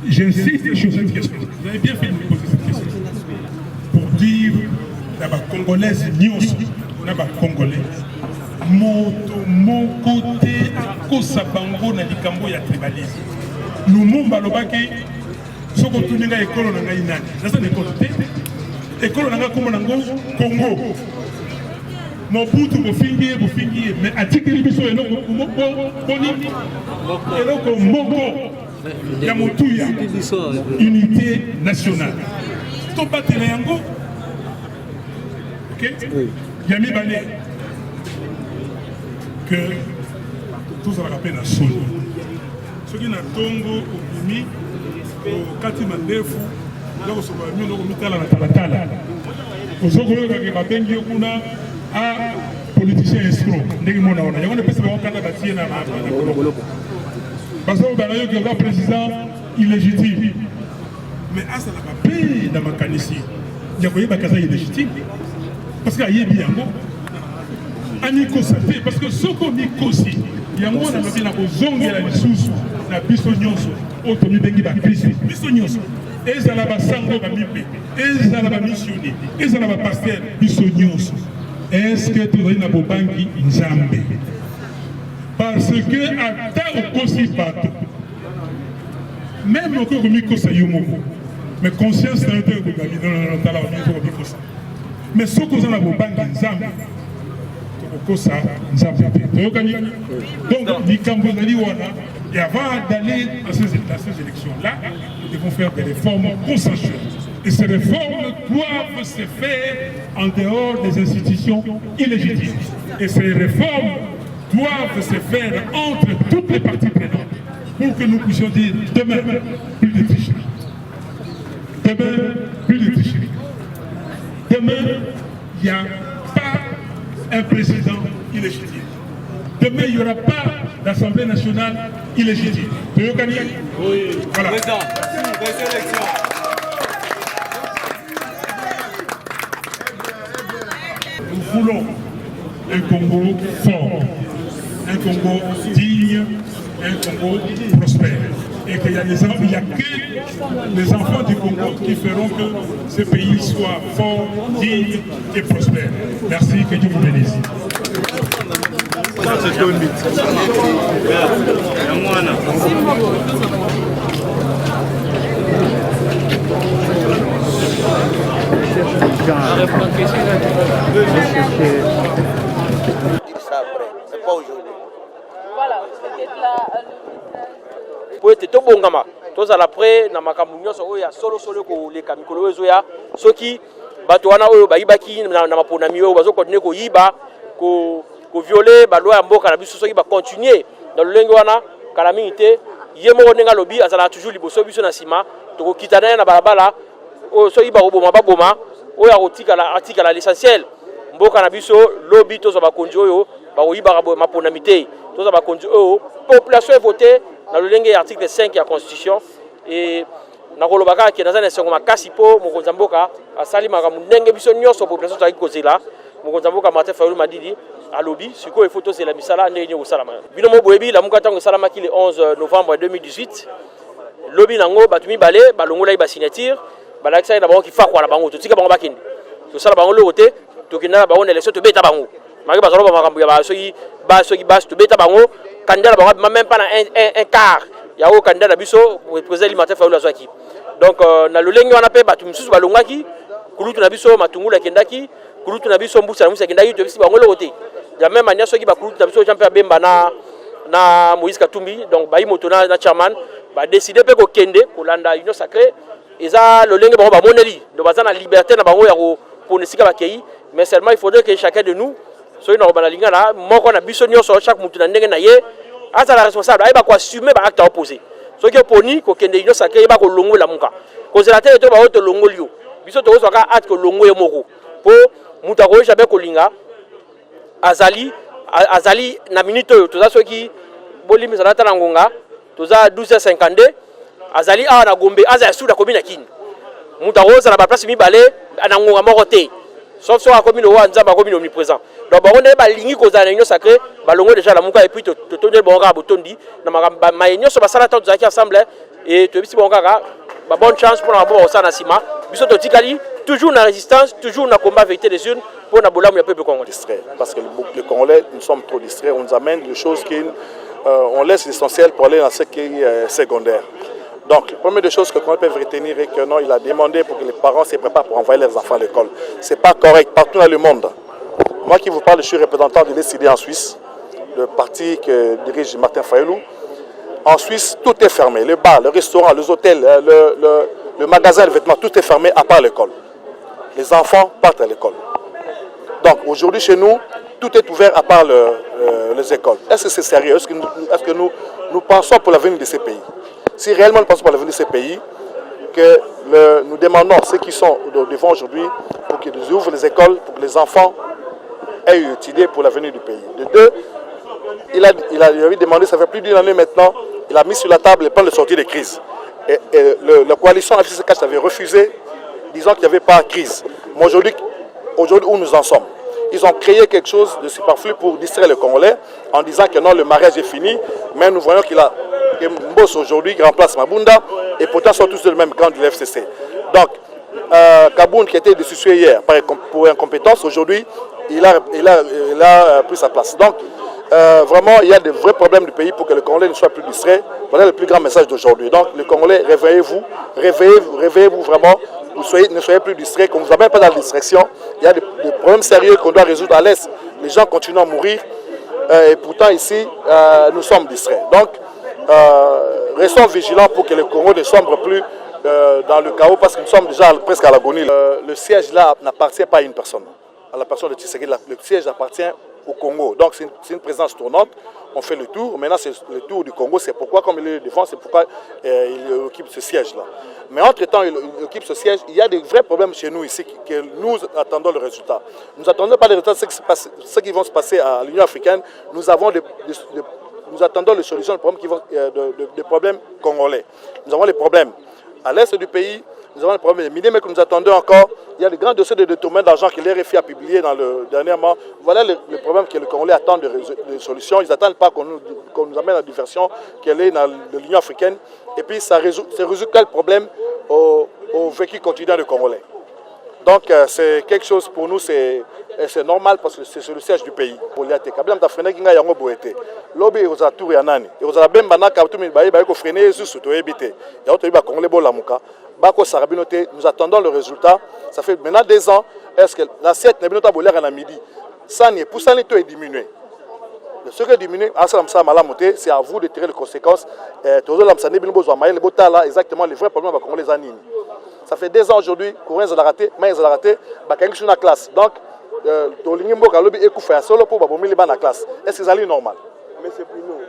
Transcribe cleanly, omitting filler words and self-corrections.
J'insiste sur cette question. Vous avez bien fait de me poser cette question. Pour dire, d'abord, Congolaise, on a Congolais. Mon côté, à cause bango na likambo ya tribalisme. Nous m'ont balobaki, ce qu'on tourne à l'école, on a une année. Ça, c'est l'école. L'école, on a comme Congo. Mon bout, vous finissez, mais à titre de l'immission, il y a unité nationale. Stop à Téléango. Ok? Il y a mis balai. Que tout ça rappelle la Sony. Ce qui est Tongo, au Bimi, au Katimandefu, là où on a mis la Talatala. Au Zogo, il y a un politicien escroc. Il y a un politicien parce que le président illégitime. Mais à ça, la paix dans ma canici. Il y a un pays illégitime. Parce qu'il y a un bien. Parce que ce qu'on dit aussi, il y a un monde qui a besoin de sous la bisognoso, autonomie de Christ, bisognoso. Et ça va sango bamipé, et ça va missionner, et ça va pasteur bisognoso. Est-ce que tu vas dans Bobangi Nzambe? Parce que à ta aussi partout, même au cours de Mikosa Yomoko, mais conscience d'un peu de la vie dans la Mikosa. Mais ce que vous avez Bobangi Nzambe, donc, et avant d'aller à ces élections-là, nous devons faire des réformes consensuelles. Et ces réformes doivent se faire en dehors des institutions illégitimes. Et ces réformes doivent se faire entre toutes les parties prenantes pour que nous puissions dire demain, plus de tricherie. Demain, plus de tricherie. Demain, il n'y a pas un président illégitime. Demain, il n'y aura pas d'Assemblée nationale illégitime. Tu veux gagner? Oui. Voilà. Président, nous voulons un Congo fort, un Congo digne, un Congo prospère. Et qu'il y a des enfants, il n'y a que les enfants du Congo qui feront que ce pays soit fort, digne et prospère. Merci, que Dieu vous bénisse. C'est pas aujourd'hui. Voilà, c'était là. Po ete tobongama tozala près na makambo nyonso oyo ya solo koleka mikolo ezoya soki bato wana oyo bayibaki na maponami oyo bazokontinue koyiba kovioler baloi ya mboka na biso soki bacontinue na lolenge wana kala mingi te ye moko ndenge alobi azala toujours liboso biso na nsima tokokita na ye na balabala oyo soki baboma oyo atikala l'essentiel mboka na biso lobi tozwa bakonzi oyo bakoyibaka maponami te tozwa bakonzi oyo population evote dans le lingue article 5 de la Constitution et na kolobaka ke naza na sengo makasi po mokonzi mboka asali makambo ndenge biso nyonso population taki kozela mokonzi mboka Martin Fayulu Madidi alobi siko il faut tozela misala ndenge nyonso salama bino mo boyebi la muka tango salamaki le 11 novembre 2018 lobi nango batu mibale balongola ba signature balakisa na bango ki fakwa na bango totika bango bakende to sala bango lokote tokenda na bango na élection to beta bango maki bazalo makambo ya basoki bas to beta bango candidat même pas un quart ya o candidat na biso président Martin Fayulu azwaki donc na lolenge wana pe batu misusu balongaki kulutu na biso matungula kendaki kulutu na biso mbusa na musa kendaki to bisi bango lokote ya même anya soki ba kulutu na biso champion bemba na Moïse Katumbi donc bayi moto na chairman ba décider pe ko kende kolanda union sacrée eza lolenge bango ba moneli do bazana liberté na bango ya ko ponesika bakei mais seulement il faudrait que chacun de nous soki na kobalinga na moko na biso nyonso chaque mutu na ndenge na ye asa la responsable ayeba ko assumer ba acte opposé soki oponi ko kende union sacrée yeba ko longola muka ko zela te to ba oto longolio biso to so ka acte ko longoye moko po mutu ko jabe ko linga azali na minute oyo toza soki bolimi zalata na ngonga toza 12h52 azali awa na Gombe aza suda komina kini mutu ko zala ba place mibale na ngonga moko te sauf so akomi no wa nzamba akomi omniprésent donc bango nde balingi kozala na union sacrée balongo déjà la muka et puis tondel bango ka botondi na ma union so basala tant zaki ensemble et to bisi bango ka ba bonne chance pour na bo ça na sima biso to tikali toujours na résistance toujours na combat vérité des urnes pour na bolamu ya peuple congolais distrait parce que les Congolais nous sommes trop distraits, on nous amène des choses qui on laisse l'essentiel pour aller dans ce qui est secondaire. Donc, la première des choses que l'on peut retenir est que non, il a demandé pour que les parents se préparent pour envoyer leurs enfants à l'école. Ce n'est pas correct partout dans le monde. Moi qui vous parle, je suis représentant de l'ECD en Suisse, le parti que dirige Martin Fayoulou. En Suisse, tout est fermé. Les bars, le restaurant, les hôtels, le magasin de vêtements, tout est fermé à part l'école. Les enfants partent à l'école. Donc, aujourd'hui, chez nous, tout est ouvert à part les écoles. Est-ce que c'est sérieux? Est-ce que nous pensons pour l'avenir de ces pays? Si réellement nous pensons pour l'avenir de ces pays, que nous demandons ceux qui sont devant aujourd'hui pour qu'ils ouvrent les écoles, pour que les enfants aient une idée pour l'avenir du pays. De deux, il avait demandé, ça fait plus d'une année maintenant, il a mis sur la table le plan de sortie des crises. Et la coalition FCC4 avait refusé, disant qu'il n'y avait pas de crise. Mais aujourd'hui, où nous en sommes? Ils ont créé quelque chose de superflu pour distraire les Congolais en disant que non, le mariage est fini, mais nous voyons qu'il a Mbos aujourd'hui qui remplace Mabunda et pourtant sont tous de le même camp du FCC. Donc, Kaboun qui était destitué hier pour incompétence, aujourd'hui, il a pris sa place. Donc, vraiment, il y a de vrais problèmes du pays pour que le Congolais ne soit plus distrait. Voilà le plus grand message d'aujourd'hui. Donc, les Congolais, réveillez-vous, réveillez-vous vraiment. Ne soyez plus distraits, qu'on ne vous amène pas dans la distraction. Il y a des problèmes sérieux qu'on doit résoudre à l'Est. Les gens continuent à mourir et pourtant ici, nous sommes distraits. Donc, restons vigilants pour que le Congo ne sombre plus dans le chaos parce que nous sommes déjà presque à l'agonie. Le siège là n'appartient pas à une personne, à la personne de Tshisekedi. Le siège appartient au Congo. Donc c'est une présence tournante. On fait le tour. Maintenant c'est le tour du Congo. C'est pourquoi, comme il est devant, c'est pourquoi il occupe ce siège-là. Mais entre-temps, il occupe ce siège. Il y a des vrais problèmes chez nous ici que nous attendons le résultat. Nous n'attendons pas le résultat de ce qui va se passer à l'Union africaine. Nous attendons les solutions des problèmes congolais. Nous avons les problèmes à l'est du pays. Nous avons les problèmes des minimes que nous attendons encore. Il y a des grands dossiers de détournement d'argent que l'RFI a publié dernièrement. Voilà le problème que les Congolais attendent de solutions. Ils n'attendent pas qu'on nous amène à la diversion qu'elle est dans l'Union africaine. Et puis ça résout quel problème au vécu quotidien des Congolais. Donc c'est quelque chose pour nous, c'est normal parce que c'est sur le siège du pays. Nous attendons le résultat. Ça fait maintenant 2 ans. Est-ce que l'assiette n'est pas à midi? Ça n'est pour ça n'est diminué. Ce qui est diminué, c'est à vous de tirer les conséquences. Exactement les vrais problèmes avec les animes. Ça fait 2 ans aujourd'hui, Courant a raté, mais ils ont raté, dans la classe. Donc, est-ce que c'est normal? Mais c'est pour nous.